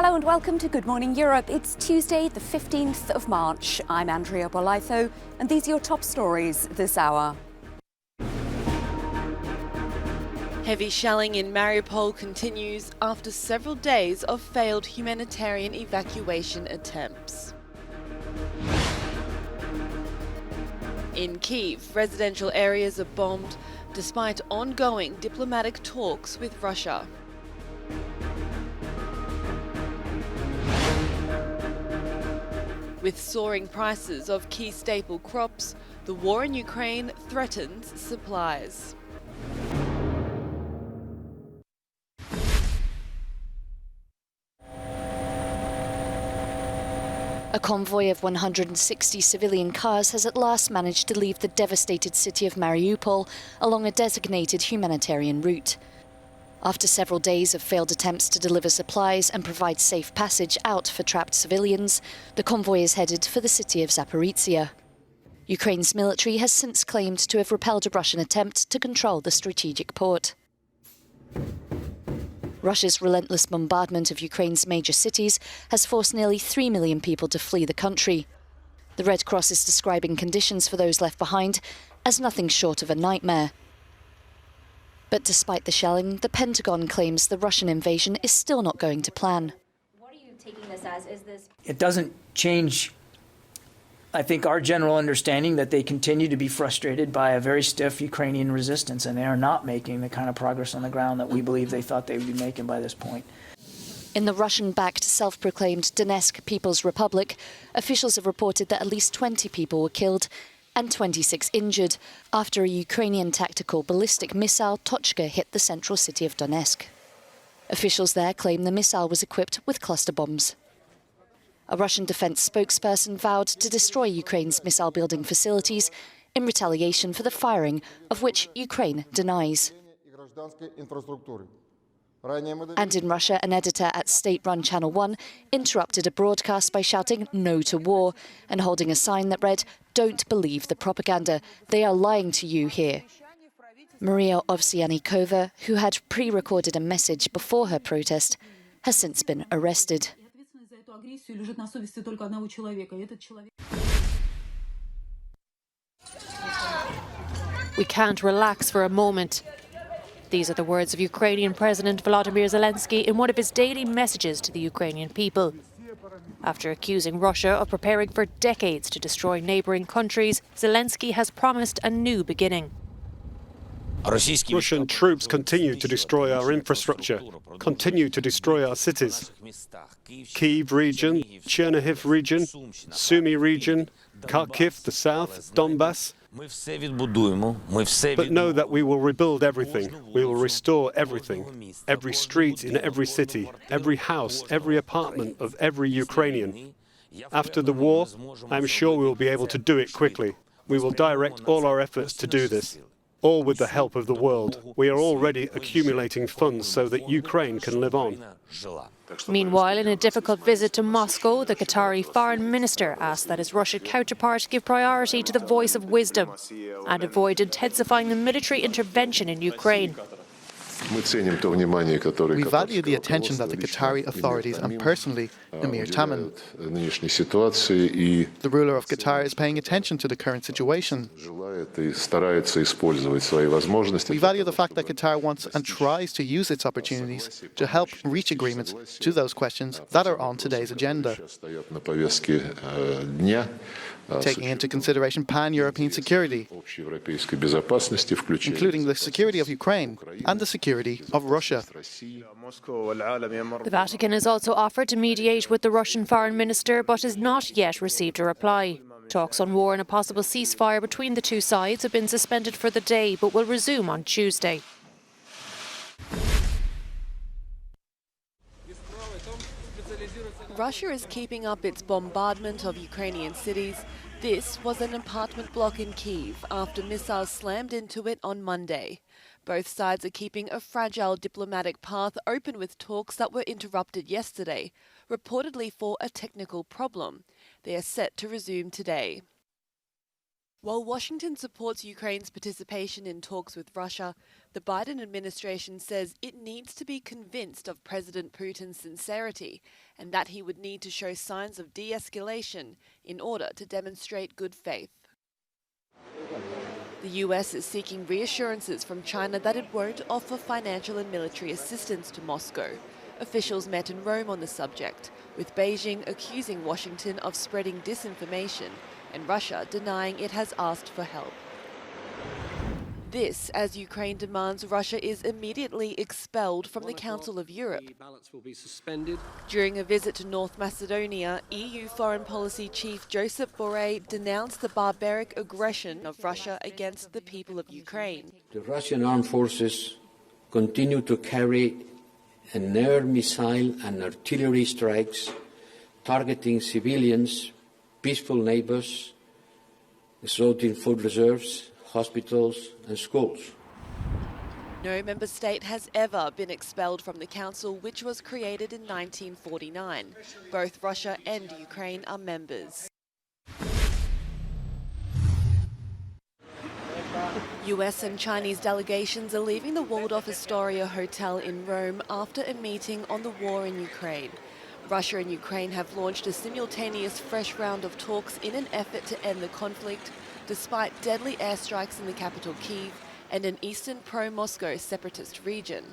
Hello and welcome to Good Morning Europe. It's Tuesday, the 15th of March. I'm Andrea Bolitho, and these are your top stories this hour. Heavy shelling in Mariupol continues after several days of failed humanitarian evacuation attempts. In Kyiv, residential areas are bombed despite ongoing diplomatic talks with Russia. With soaring prices of key staple crops, the war in Ukraine threatens supplies. A convoy of 160 civilian cars has at last managed to leave the devastated city of Mariupol along a designated humanitarian route. After several days of failed attempts to deliver supplies and provide safe passage out for trapped civilians, the convoy is headed for the city of Zaporizhia. Ukraine's military has since claimed to have repelled a Russian attempt to control the strategic port. Russia's relentless bombardment of Ukraine's major cities has forced nearly 3 million people to flee the country. The Red Cross is describing conditions for those left behind as nothing short of a nightmare. But despite the shelling, the Pentagon claims the Russian invasion is still not going to plan. What are you taking this as? Is this... It doesn't change, I think, our general understanding that they continue to be frustrated by a very stiff Ukrainian resistance, and they are not making the kind of progress on the ground that we believe they thought they would be making by this point. In the Russian-backed self-proclaimed Donetsk People's Republic, officials have reported that at least 20 people were killed and 26 injured after a Ukrainian tactical ballistic missile Tochka hit the central city of Donetsk. Officials there claim the missile was equipped with cluster bombs. A Russian defense spokesperson vowed to destroy Ukraine's missile-building facilities in retaliation for the firing, of which Ukraine denies. And in Russia, an editor at state-run Channel 1 interrupted a broadcast by shouting "No to war" and holding a sign that read, "Don't believe the propaganda. They are lying to you here." Maria Ovsyannikova, who had pre-recorded a message before her protest, has since been arrested. We can't relax for a moment. These are the words of Ukrainian President Volodymyr Zelenskyy in one of his daily messages to the Ukrainian people. After accusing Russia of preparing for decades to destroy neighbouring countries, Zelenskyy has promised a new beginning. Russian troops continue to destroy our infrastructure, continue to destroy our cities. Kyiv region, Chernihiv region, Sumy region, Kharkiv, the south, Donbass. But know that we will rebuild everything. We will restore everything. Every street in every city, every house, every apartment of every Ukrainian. After the war, I'm sure we will be able to do it quickly. We will direct all our efforts to do this, all with the help of the world. We are already accumulating funds so that Ukraine can live on. Meanwhile, in a difficult visit to Moscow, the Qatari foreign minister asked that his Russian counterpart give priority to the voice of wisdom and avoid intensifying the military intervention in Ukraine. We value the attention that the Qatari authorities and personally Emir Tamim, the ruler of Qatar, is paying attention to the current situation. We value the fact that Qatar wants and tries to use its opportunities to help reach agreements to those questions that are on today's agenda, taking into consideration pan-European security, including the security of Ukraine and the security of Russia. The Vatican has also offered to mediate with the Russian foreign minister, but has not yet received a reply. Talks on war and a possible ceasefire between the two sides have been suspended for the day, but will resume on Tuesday. Russia is keeping up its bombardment of Ukrainian cities. This was an apartment block in Kyiv after missiles slammed into it on Monday. Both sides are keeping a fragile diplomatic path open with talks that were interrupted yesterday, reportedly for a technical problem. They are set to resume today. While Washington supports Ukraine's participation in talks with Russia, the Biden administration says it needs to be convinced of President Putin's sincerity and that he would need to show signs of de-escalation in order to demonstrate good faith. The US is seeking reassurances from China that it won't offer financial and military assistance to Moscow. Officials met in Rome on the subject, with Beijing accusing Washington of spreading disinformation and Russia denying it has asked for help. This as Ukraine demands Russia is immediately expelled from the Council of Europe. During a visit to North Macedonia, EU Foreign Policy Chief Josep Borrell denounced the barbaric aggression of Russia against the people of Ukraine. The Russian armed forces continue to carry an air missile and artillery strikes targeting civilians, peaceful neighbors, exhausting food reserves, hospitals and schools. No member state has ever been expelled from the Council, which was created in 1949. Both Russia and Ukraine are members. US and Chinese delegations are leaving the walled-off Astoria Hotel in Rome after a meeting on the war in Ukraine. Russia and Ukraine have launched a simultaneous fresh round of talks in an effort to end the conflict, despite deadly airstrikes in the capital Kyiv and an eastern pro-Moscow separatist region.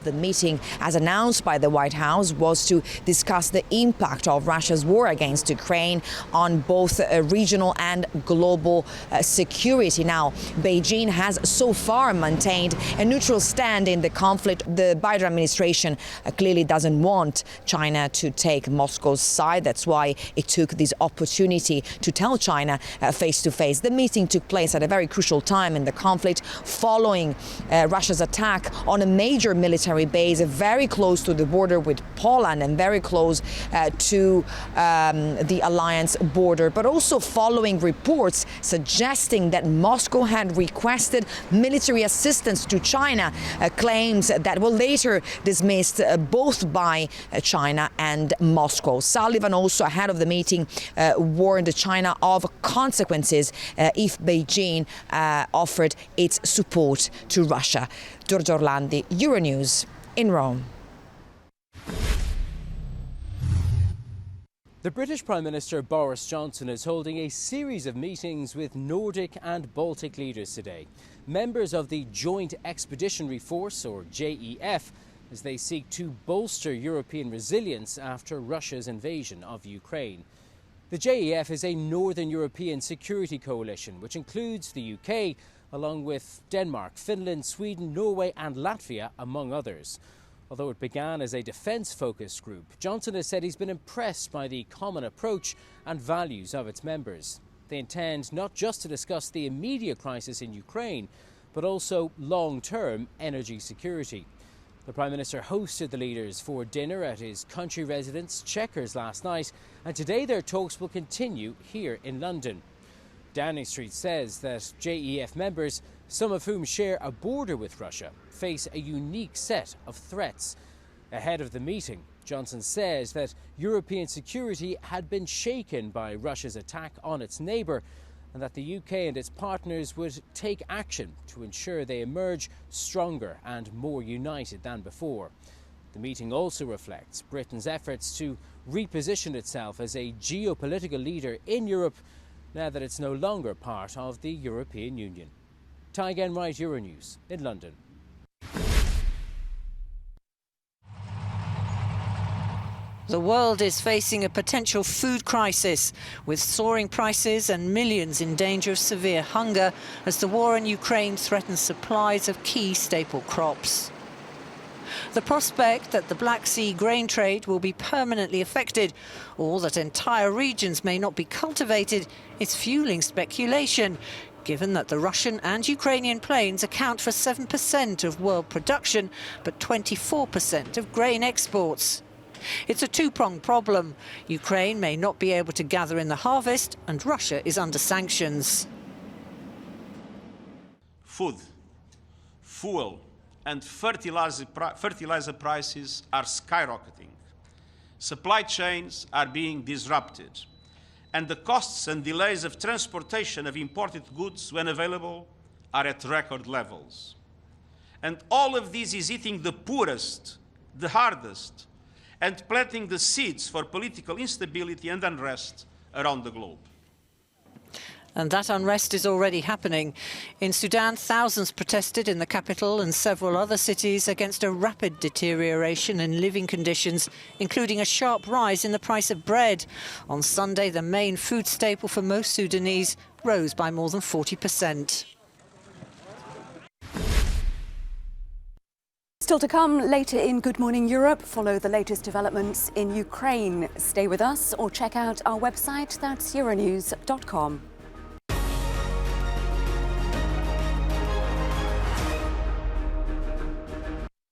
The meeting, as announced by the White House, was to discuss the impact of Russia's war against Ukraine on both regional and global security. Now, Beijing has so far maintained a neutral stand in the conflict. The Biden administration clearly doesn't want China to take Moscow's side. That's why it took this opportunity to tell China face to face. The meeting took place at a very crucial time in the conflict, following Russia's attack on a major military base very close to the border with Poland and very close to the alliance border, but also following reports suggesting that Moscow had requested military assistance to China, claims that were later dismissed both by China and Moscow. Sullivan also, ahead of the meeting, warned China of consequences if Beijing offered its support to Russia. Giorgio Orlandi, Euronews in Rome. The British Prime Minister Boris Johnson is holding a series of meetings with Nordic and Baltic leaders today, members of the Joint Expeditionary Force, or JEF, as they seek to bolster European resilience after Russia's invasion of Ukraine. The JEF is a Northern European security coalition which includes the UK, along with Denmark, Finland, Sweden, Norway and Latvia, among others. Although it began as a defence-focused group, Johnson has said he's been impressed by the common approach and values of its members. They intend not just to discuss the immediate crisis in Ukraine, but also long-term energy security. The Prime Minister hosted the leaders for dinner at his country residence, Chequers, last night, and today their talks will continue here in London. Downing Street says that JEF members, some of whom share a border with Russia, face a unique set of threats. Ahead of the meeting, Johnson says that European security had been shaken by Russia's attack on its neighbour and that the UK and its partners would take action to ensure they emerge stronger and more united than before. The meeting also reflects Britain's efforts to reposition itself as a geopolitical leader in Europe now that it's no longer part of the European Union. Ty-Gen Wright, Euronews in London. The world is facing a potential food crisis, with soaring prices and millions in danger of severe hunger as the war in Ukraine threatens supplies of key staple crops. The prospect that the Black Sea grain trade will be permanently affected, or that entire regions may not be cultivated, is fueling speculation, given that the Russian and Ukrainian plains account for 7% of world production, but 24% of grain exports. It's a two-pronged problem. Ukraine may not be able to gather in the harvest, and Russia is under sanctions. Food, fuel, and fertilizer prices are skyrocketing. Supply chains are being disrupted, and the costs and delays of transportation of imported goods, when available, are at record levels. And all of this is hitting the poorest, the hardest, and planting the seeds for political instability and unrest around the globe. And that unrest is already happening. In Sudan, thousands protested in the capital and several other cities against a rapid deterioration in living conditions, including a sharp rise in the price of bread. On Sunday, the main food staple for most Sudanese rose by more than 40%. Still to come later in Good Morning Europe, follow the latest developments in Ukraine. Stay with us or check out our website, that's euronews.com.